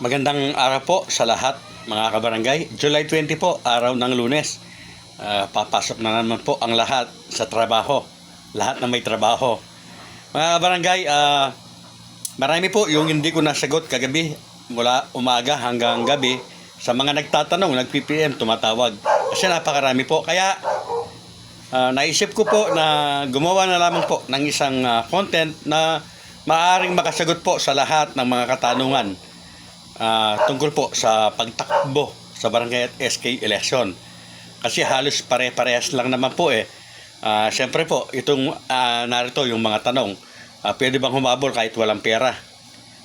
Magandang araw po sa lahat mga kabarangay. July 20 po, araw ng Lunes. Papasok na naman po ang lahat sa trabaho. Lahat na may trabaho. Mga kabarangay, marami po yung hindi ko nasagot kagabi mula umaga hanggang gabi. Sa mga nagtatanong, nag-PPM, tumatawag. Kasi napakarami po. Kaya naisip ko po na gumawa na lamang po ng isang content na maaaring makasagot po sa lahat ng mga katanungan tungkol po sa pagtakbo sa barangay at SK election. Kasi halos pare-parehas lang naman po Siyempre po, itong narito yung mga tanong. Pwede bang humabol kahit walang pera?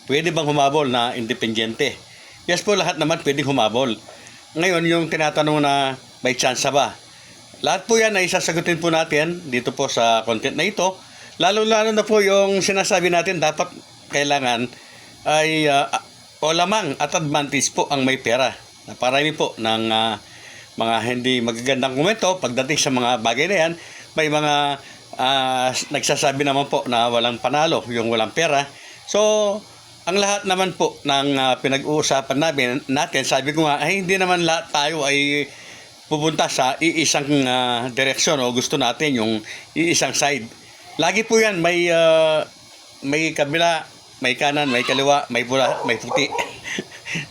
Pwede bang humabol na independyente? Yes po, lahat naman pwedeng humabol. Ngayon, yung tinatanong na may chance ba? Lahat po yan ay sasagutin po natin dito po sa content na ito. Lalo-lalo na po yung sinasabi natin dapat kailangan ay o lamang at advantage po ang may pera. Naparami po ng mga hindi magagandang komento pagdating sa mga bagay na yan. May mga nagsasabi naman po na walang panalo, yung walang pera. So, ang lahat naman po ng pinag-uusapan natin, sabi ko nga, ay hindi naman lahat tayo ay pupunta sa iisang direksyon o gusto natin yung iisang side. Lagi po yan, may kabila, may kanan, may kaliwa, may pula, may puti.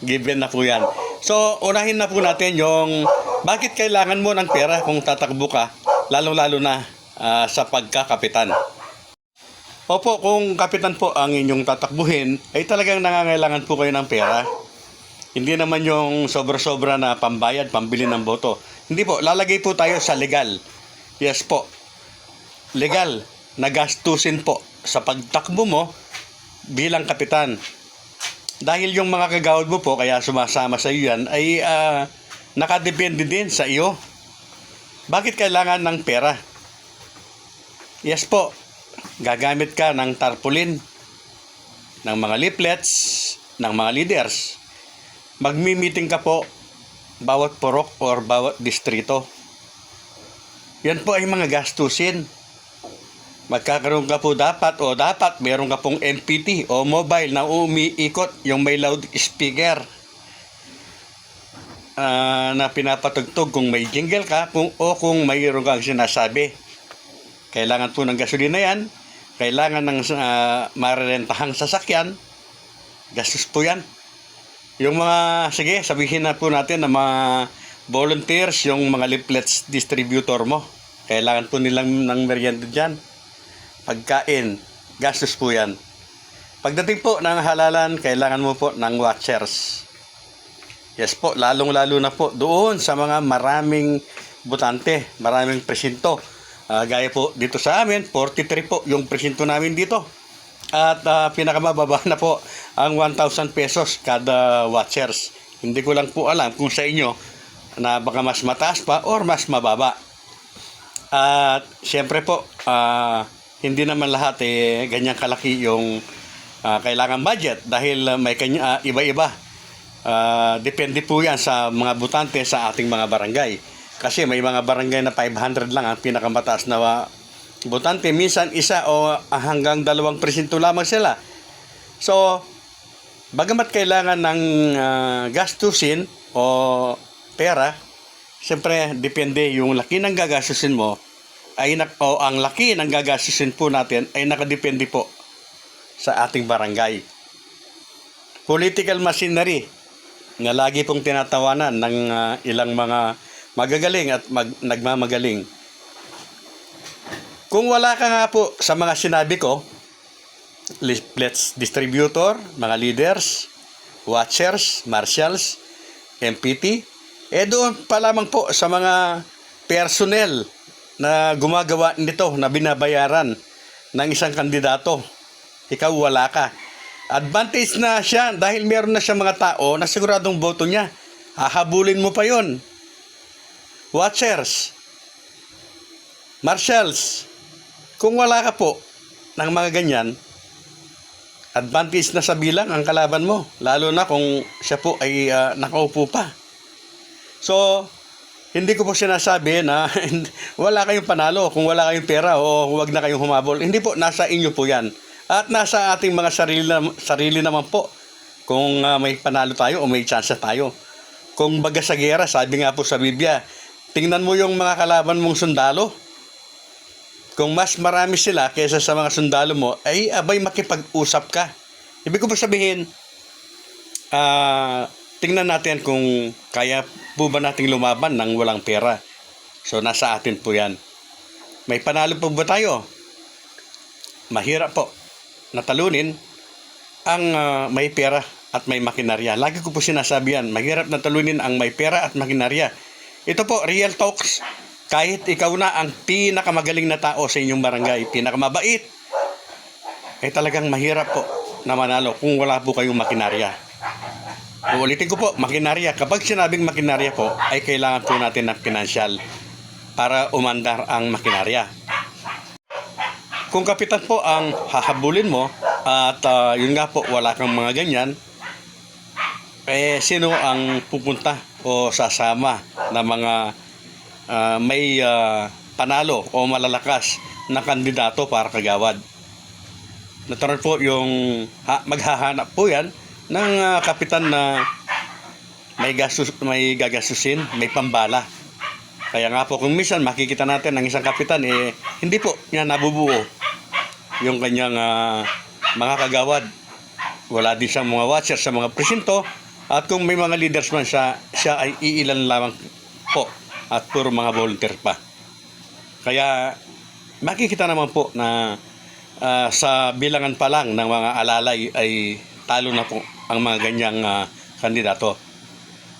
Given na po yan. So, unahin na po natin yung bakit kailangan mo ng pera kung tatakbo ka, lalong-lalo na sa pagkakapitan. Opo, kung kapitan po ang inyong tatakbuhin, ay talagang nangangailangan po kayo ng pera. Hindi naman yung sobra-sobra na pambayad, pambili ng boto. Hindi po, lalagay po tayo sa legal. Yes po, legal na gastusin po sa pagtakbo mo bilang kapitan. Dahil yung mga kagawad mo po, kaya sumasama sa iyo yan, ay nakadepende din sa iyo. Bakit kailangan ng pera? Yes po, gagamit ka ng tarpaulin, ng mga leaflets, ng mga leaders. Magmi-meeting ka po bawat purok or bawat distrito. Yan po ay mga gastusin. Magkakaroon ka po dapat meron ka pong MPT o mobile na umiikot yung may loudspeaker na pinapatugtog kung may jingle ka kung mayroon kang sinasabi. Kailangan po ng gasolina yan, kailangan ng marerentahang sasakyan, gastos po yan. Yung mga, sige, sabihin na po natin na mga volunteers, yung mga leaflets distributor mo, kailangan po nilang ng merienda dyan. Pagkain, gastos po yan. Pagdating po ng halalan, kailangan mo po ng watchers. Yes po, lalong-lalo na po doon sa mga maraming butante, maraming presinto. Gaya po dito sa amin, 43 po yung presinto namin dito. At pinakamababa na po ang 1,000 pesos kada watchers. Hindi ko lang po alam kung sa inyo na baka mas mataas pa or mas mababa. At siyempre po, hindi naman lahat ganyang kalaki yung kailangan budget dahil may kanya iba-iba. Depende po yan sa mga butante sa ating mga barangay. Kasi may mga barangay na 500 lang ang pinakamataas na butante. Minsan isa o hanggang 2 presinto lamang sila. So, bagamat kailangan ng gastusin o pera, siyempre depende yung laki ng gagastusin mo ang laki ng gagastusin po natin ay nakadepende po sa ating barangay. Political machinery na lagi pong tinatawanan ng ilang mga magagaling at nagmamagaling. Kung wala ka nga po sa mga sinabi ko, leaflets distributor, mga leaders, watchers, marshals, MPT, doon pa lamang po sa mga personnel na gumagawa nito na binabayaran ng isang kandidato, ikaw wala ka. Advantage na siya dahil meron na siya mga tao na siguradong boto niya. Hahabulin mo pa yon. Watchers, marshals, kung wala ka po ng mga ganyan, advantage na sa bilang ang kalaban mo, lalo na kung siya po ay nakaupo pa. So, hindi ko po sinasabi na wala kayong panalo kung wala kayong pera o huwag na kayong humabol. Hindi po, nasa inyo po yan. At nasa ating mga sarili naman po kung may panalo tayo o may chance tayo. Kung baga sa gera, sabi nga po sa Biblia, tingnan mo yung mga kalaban mong sundalo. Kung mas marami sila kaysa sa mga sundalo mo, ay abay makipag-usap ka. Ibig ko po sabihin, tingnan natin kung kaya po ba nating lumaban ng walang pera. So, nasa atin po yan. May panalo po ba tayo? Mahirap po natalunin ang may pera at may makinarya. Lagi ko po sinasabi yan, mahirap natalunin ang may pera at makinarya. Ito po, real talks. Kahit ikaw na ang pinakamagaling na tao sa inyong barangay, pinakamabait, ay talagang mahirap po na manalo kung wala po kayong makinarya. Uulitin ko po, makinarya. Kapag sinabing makinarya po, ay kailangan po natin ng pinansyal para umandar ang makinarya. Kung kapitan po ang hahabulin mo at yun nga po, wala kang mga ganyan, sino ang pupunta o sasama na mga may panalo o malalakas na kandidato para kagawad? Natural po yung maghahanap po yan ng kapitan na may gagastusin, may pambala. Kaya nga po kung minsan makikita natin ang isang kapitan hindi po niya nabubuo yung kanyang mga kagawad. Wala din siyang mga watcher sa mga presinto, at kung may mga leaders man siya ay iilan lamang po at puro mga volunteer pa. Kaya makikita naman po na sa bilangan pa lang ng mga alalay ay talo na po ang mga ganyang kandidato.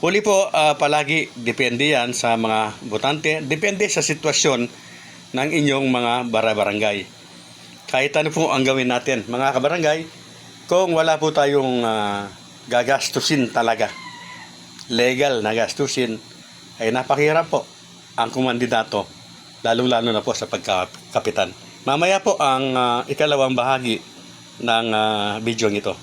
Huli po, palagi depende yan sa mga botante, depende sa sitwasyon ng inyong mga barangay. Kahit ano po ang gawin natin, mga kabarangay, kung wala po tayong gagastusin talaga, legal na gastusin, ay napakahirap po ang kumandidato, lalo-lalo na po sa pagkakapitan. Mamaya po ang ikalawang bahagi ng video ito.